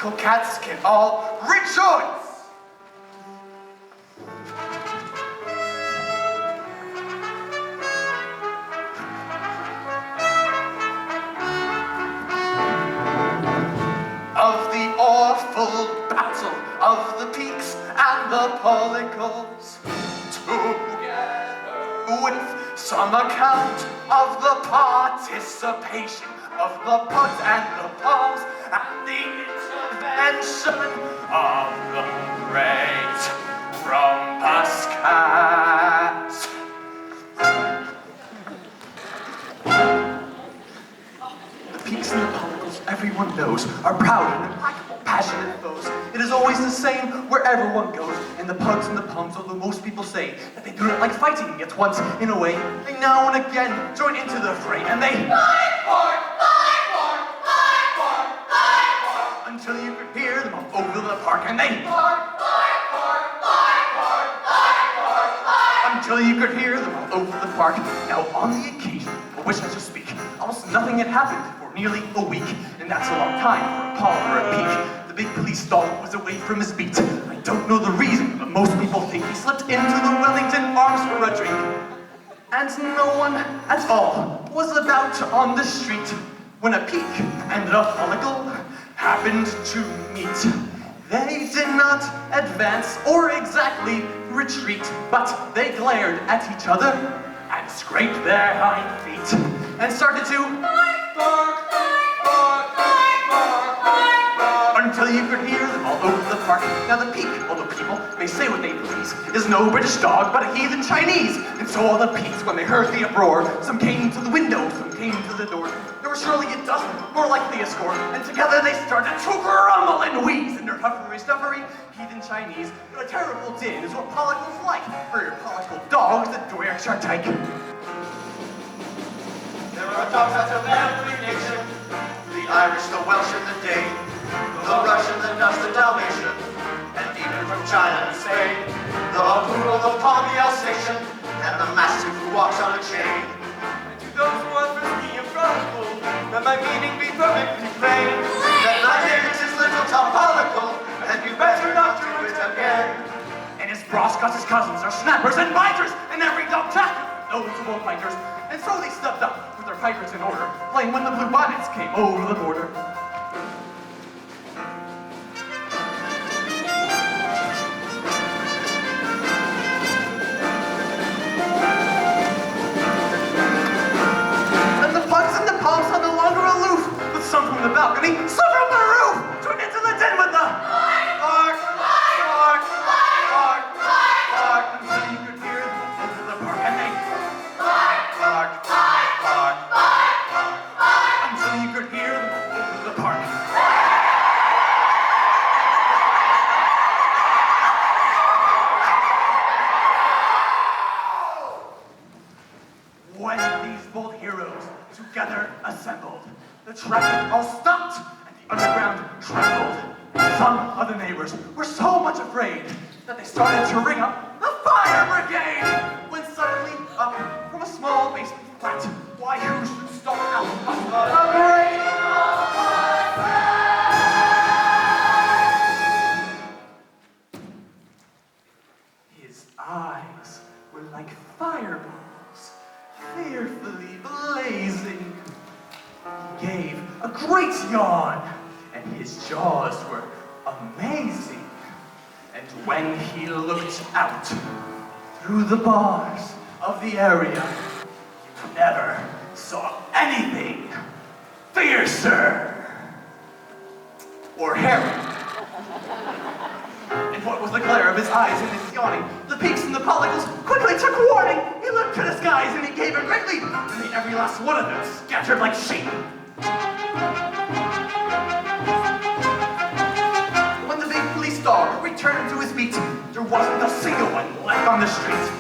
political cats can all rejoice! Of the awful battle of the peaks and the pollicles, together with some account of the participation of the buds and the palms and the intervention of the great rumpus cat. The peaks and the pollicles, everyone knows, are proud and implacable, passionate foes. It is always the same wherever one goes. And the pugs and the pums, although most people say that they do not like fighting, yet once in a way, they now and again join into the fray, and they fight for, until you could hear them all over the park, and they until you could hear them all over the park. Now, on the occasion of which I shall speak, almost nothing had happened for nearly a week, and that's a long time for a paw or a peak. The big police dog was away from his beat. I don't know the reason, but most people think he slipped into the Wellington Arms for a drink. And no one at all was about on the street when a peak and a pollicle happened to meet. They did not advance or exactly retreat, but they glared at each other and scraped their hind feet and started to bark, until you could hear them all over the park. Now the peak, although people may say what they please, is no British dog but a heathen Chinese. And so all the peaks, when they heard the uproar, some came to the window, some came to the door. There were surely a dozen, more likely a score, and together they started to grumble and wheeze in their huffery stuffery. Heathen Chinese, but a terrible din is what pollicles like, for your pollicle dogs that do Yorkshire tyke. There are dogs out of every nation, the Irish, the Welsh, and the Dane, the Russian, the Dutch, the Dalmatian, and even from China and Spain, the poodle, the pom, the Alsatian, and the mastiff who walks on a chain. And to those who are frisky and frolical, let my meaning be perfectly plain, that my name is little Tom Pollicle, and you better not do it again. And his bros got his cousins are snappers and biters, and every dog tackle notable fighters. And so they stepped up with their pipers in order, playing when the blue bonnets came over the border. And the pugs and the palms are no longer aloof, with some from the balcony, some from the roof, joined into the den with the bark, bark, bark, bark, until you could hear them over the park, and they bark, bark, bark, bark, until you could hear them over the park. When these bold heroes together assembled, the traffic all stopped and the underground trembled. Some of the neighbors were so much afraid that they started to ring up the fire brigade, when suddenly up from a small basement flat, why who should stalk out but a great His eyes were like fireballs, fearfully blazing. He gave a great yawn, and his jaws were amazing. And when he looked out through the bars of the area, you never saw anything fiercer or hairier. And what was the glare of his eyes and his yawning, the peaks and the pollicles quickly took warning. He looked to the skies and he gave a great leap, and the every last one of them scattered like sheep. When the big police dog returned to his beat, there wasn't a single one left on the street.